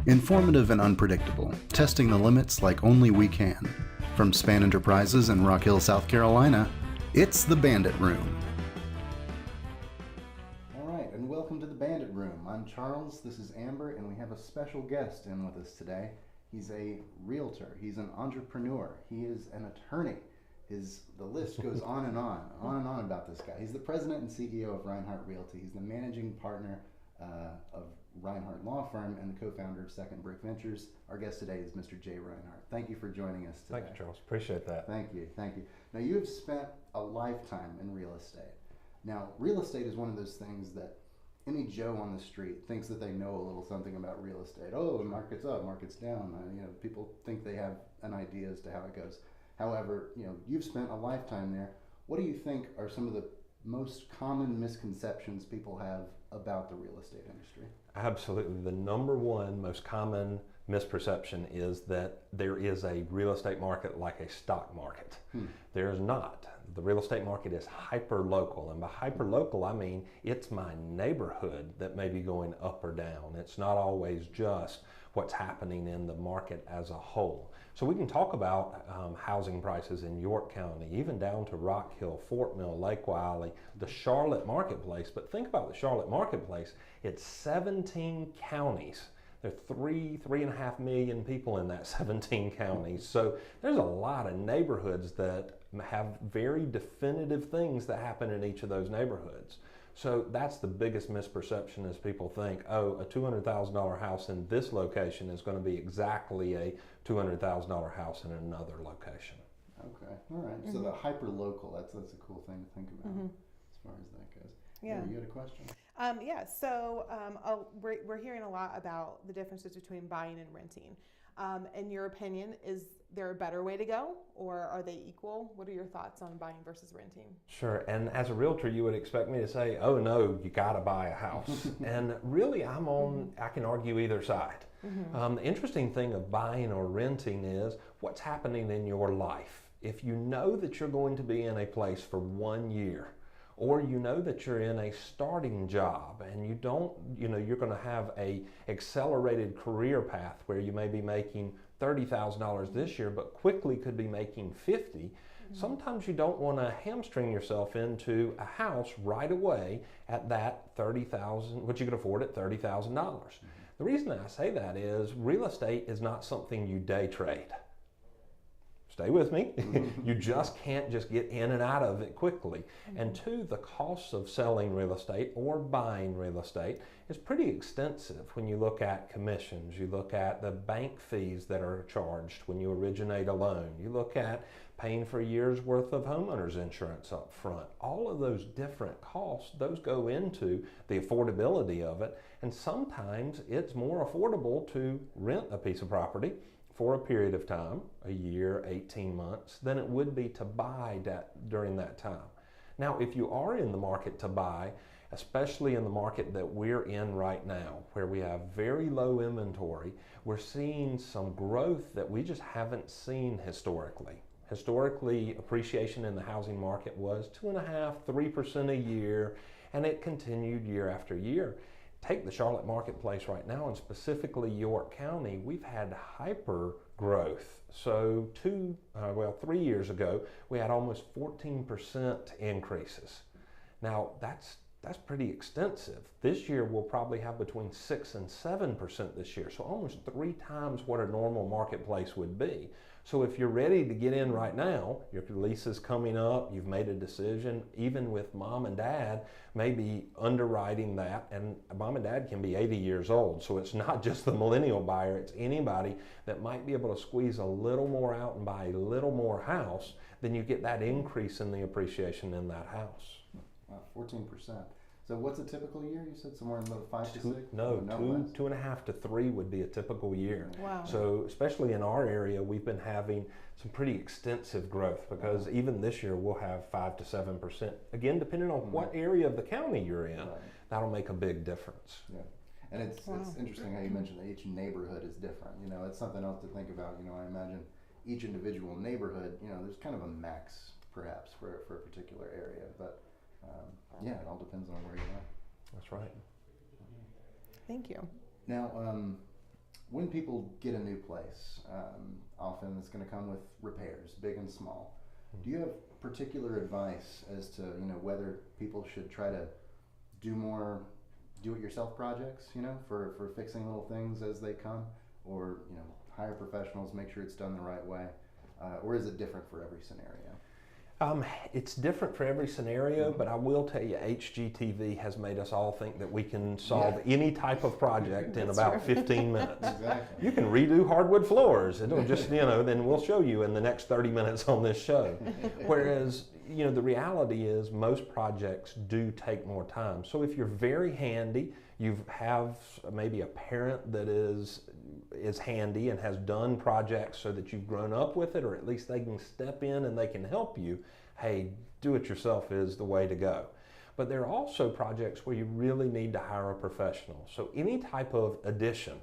Informative and unpredictable, testing the limits like only we can. From Span Enterprises in Rock Hill, South Carolina, it's The Bandit Room. All right, and welcome to The Bandit Room. I'm Charles, this is Amber, and we have a special guest in with us today. He's a realtor, he's an entrepreneur, he is an attorney. The list goes on and on about this guy. He's the president and CEO of Rinehart Realty. He's the managing partner of Rinehart Law Firm and the co-founder of Second Brick Ventures. Our guest today is Mr. Jay Rinehart. Thank you for joining us today. Thank you, Charles. Appreciate that. Thank you. Now, you have spent a lifetime in real estate. Now, real estate is one of those things that any Joe on the street thinks that they know a little something about real estate. Oh, the market's up, market's down. People think they have an idea as to how it goes. However, you've spent a lifetime there. What do you think are some of the most common misconceptions people have about the real estate industry? Absolutely. The number one most common misperception is that there is a real estate market like a stock market. There is not. The real estate market is hyper-local, and by hyper-local I mean it's my neighborhood that may be going up or down. It's not always just what's happening in the market as a whole. So we can talk about housing prices in York County, even down to Rock Hill, Fort Mill, Lake Wylie, the Charlotte marketplace. But think about the Charlotte marketplace. It's 17 counties. There are 3.5 million people in that 17 counties. So there's a lot of neighborhoods that have very definitive things that happen in each of those neighborhoods. So that's the biggest misperception is people think, oh, a $200,000 house in this location is going to be exactly a $200,000 house in another location. Okay, all right. Mm-hmm. So the hyper-local, that's a cool thing to think about as far as that goes. Yeah. You had a question? We're hearing a lot about the differences between buying and renting. In your opinion, is there a better way to go, or are they equal? What are your thoughts on buying versus renting? Sure, and as a realtor, you would expect me to say, oh no, you gotta buy a house. And really, I can argue either side. The interesting thing of buying or renting is what's happening in your life. If you know that you're going to be in a place for 1 year, or you know that you're in a starting job and you don't, you're going to have a accelerated career path where you may be making $30,000 this year, but quickly could be making $50,000. Sometimes you don't want to hamstring yourself into a house right away at that $30,000, what you can afford at $30,000. The reason I say that is real estate is not something you day trade. Stay with me. You just can't just get in and out of it quickly. And two, the cost of selling real estate or buying real estate is pretty extensive when you look at commissions. You look at the bank fees that are charged when you originate a loan. You look at paying for a year's worth of homeowner's insurance up front. All of those different costs, those go into the affordability of it. And sometimes it's more affordable to rent a piece of property for a period of time, a year, 18 months, than it would be to buy during that time. Now, if you are in the market to buy, especially in the market that we're in right now, where we have very low inventory, we're seeing some growth that we just haven't seen historically. Historically, appreciation in the housing market was 2.5%, 3% a year, and it continued year after year. Take the Charlotte marketplace right now, and specifically York County, we've had hyper growth. So 3 years ago, we had almost 14% increases. Now that's pretty extensive. This year we'll probably have between 6 and 7% this year, so almost 3 times what a normal marketplace would be. So if you're ready to get in right now, your lease is coming up, you've made a decision, even with mom and dad, maybe underwriting that, and mom and dad can be 80 years old, so it's not just the millennial buyer, it's anybody that might be able to squeeze a little more out and buy a little more house, then you get that increase in the appreciation in that house. Wow, 14%. So what's a typical year? You said somewhere in the 5 to 6? No, 2.5 to 3 would be a typical year. Wow. So especially in our area, we've been having some pretty extensive growth because even this year we'll have 5 to 7%. Again, depending on what area of the county you're in, that'll make a big difference. Yeah. And it's interesting how you mentioned that each neighborhood is different. It's something else to think about. I imagine each individual neighborhood, there's kind of a max perhaps for a particular area, but it all depends on where you are. That's right. Thank you. Now, when people get a new place, often it's going to come with repairs, big and small. Do you have particular advice as to, you know, whether people should try to do more do-it-yourself projects, you know, for fixing little things as they come, or, you know, hire professionals, make sure it's done the right way, or is it different for every scenario? It's different for every scenario, but I will tell you, HGTV has made us all think that we can solve any type of project in about 15 minutes. Exactly. You can redo hardwood floors. It'll just, you know, then we'll show you in the next 30 minutes on this show. Whereas, you know, the reality is most projects do take more time. So if you're very handy, you have maybe a parent that is handy and has done projects so that you've grown up with it, or at least they can step in and they can help you, hey, do it yourself is the way to go. But there are also projects where you really need to hire a professional. So any type of addition,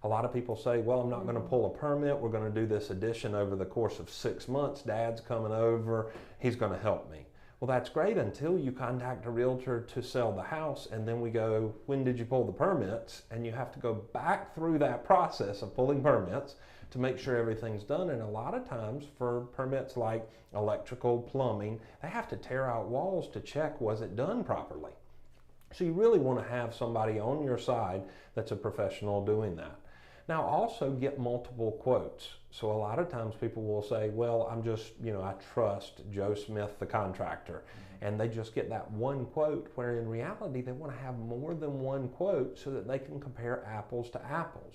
a lot of people say, well, I'm not going to pull a permit, we're going to do this addition over the course of 6 months, Dad's coming over, he's going to help me. Well, that's great until you contact a realtor to sell the house, and then we go, when did you pull the permits? And you have to go back through that process of pulling permits to make sure everything's done. And a lot of times for permits like electrical, plumbing, they have to tear out walls to check, was it done properly? So you really want to have somebody on your side that's a professional doing that. Now also get multiple quotes. So a lot of times people will say, well, I'm just, you know, I trust Joe Smith, the contractor, and they just get that one quote, where in reality they want to have more than one quote so that they can compare apples to apples.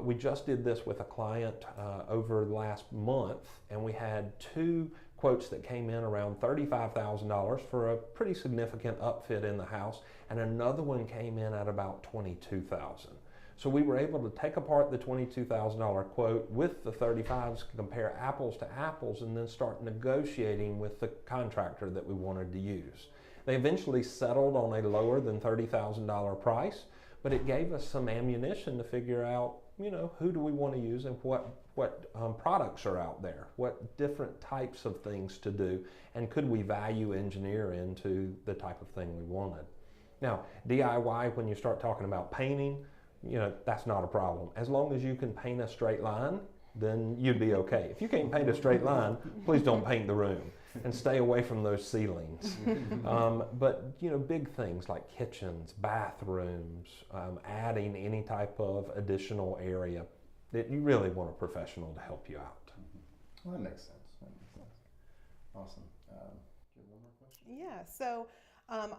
We just did this with a client over the last month, and we had 2 quotes that came in around $35,000 for a pretty significant upfit in the house, and another one came in at about $22,000. So we were able to take apart the $22,000 quote with the 35s, compare apples to apples, and then start negotiating with the contractor that we wanted to use. They eventually settled on a lower than $30,000 price, but it gave us some ammunition to figure out, you know, who do we want to use and what products are out there, what different types of things to do, and could we value engineer into the type of thing we wanted. Now, DIY, when you start talking about painting, you know, that's not a problem. As long as you can paint a straight line, then you'd be okay. If you can't paint a straight line, please don't paint the room and stay away from those ceilings. But, you know, big things like kitchens, bathrooms, adding any type of additional area, that you really want a professional to help you out. Well, that makes sense. Awesome. Do you have one more question? Yeah, so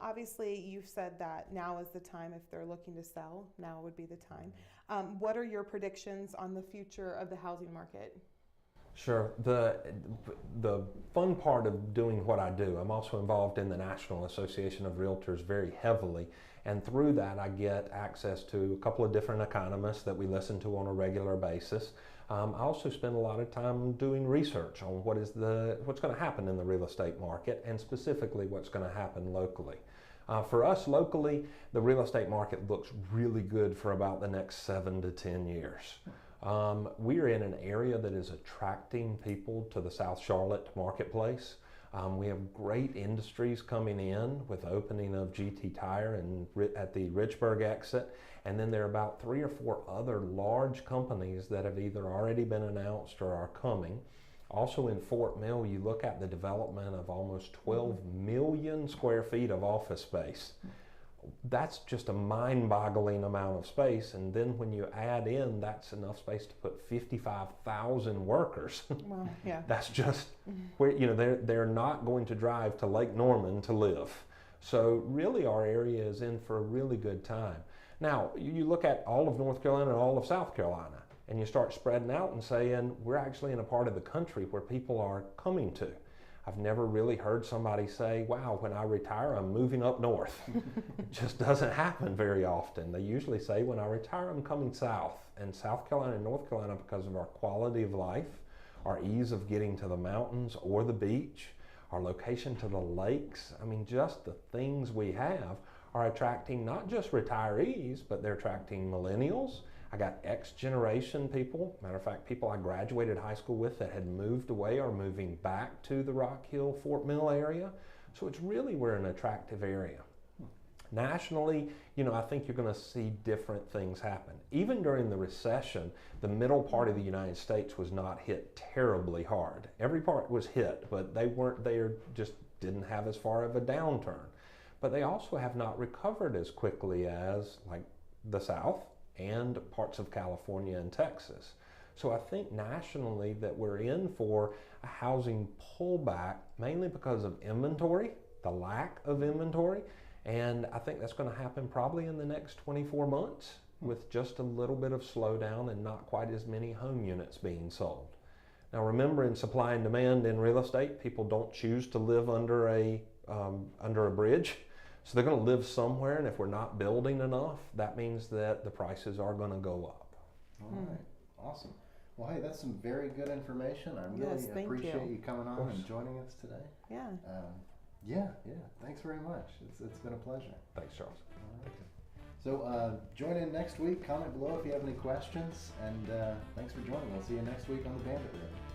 obviously you've said that now is the time, if they're looking to sell, now would be the time. What are your predictions on the future of the housing market? Sure. The fun part of doing what I do, I'm also involved in the National Association of Realtors very heavily, and through that I get access to a couple of different economists that we listen to on a regular basis. I also spend a lot of time doing research on what's going to happen in the real estate market, and specifically what's going to happen locally. For us locally, the real estate market looks really good for about the next 7 to 10 years. We are in an area that is attracting people to the South Charlotte marketplace. We have great industries coming in with opening of GT Tire at the Richburg exit. And then there are about 3 or 4 other large companies that have either already been announced or are coming. Also in Fort Mill, you look at the development of almost 12 million square feet of office space. That's just a mind-boggling amount of space, and then when you add in, that's enough space to put 55,000 workers. Well, yeah. That's just where, you know, they're not going to drive to Lake Norman to live. So really our area is in for a really good time. Now, you look at all of North Carolina and all of South Carolina, and you start spreading out and saying, we're actually in a part of the country where people are coming to. I've never really heard somebody say, wow, when I retire, I'm moving up north. It just doesn't happen very often. They usually say, when I retire, I'm coming south. And South Carolina and North Carolina, because of our quality of life, our ease of getting to the mountains or the beach, our location to the lakes, I mean, just the things we have are attracting not just retirees, but they're attracting millennials. I got X generation people, matter of fact, people I graduated high school with that had moved away or moving back to the Rock Hill, Fort Mill area. So it's really, we're an attractive area. Nationally, I think you're going to see different things happen. Even during the recession, the middle part of the United States was not hit terribly hard. Every part was hit, but they weren't there, just didn't have as far of a downturn. But they also have not recovered as quickly as like the South and parts of California and Texas. So I think nationally that we're in for a housing pullback, mainly because of inventory, the lack of inventory, and I think that's going to happen probably in the next 24 months with just a little bit of slowdown and not quite as many home units being sold. Now remember, in supply and demand in real estate, people don't choose to live under a bridge. So they're going to live somewhere, and if we're not building enough, that means that the prices are going to go up. All right, awesome. Well, hey, that's some very good information. I really appreciate you coming on and joining us today. Yeah. Yeah. Thanks very much. It's been a pleasure. Thanks, Charles. All right. So join in next week. Comment below if you have any questions, and thanks for joining. We'll see you next week on the Bandit Room.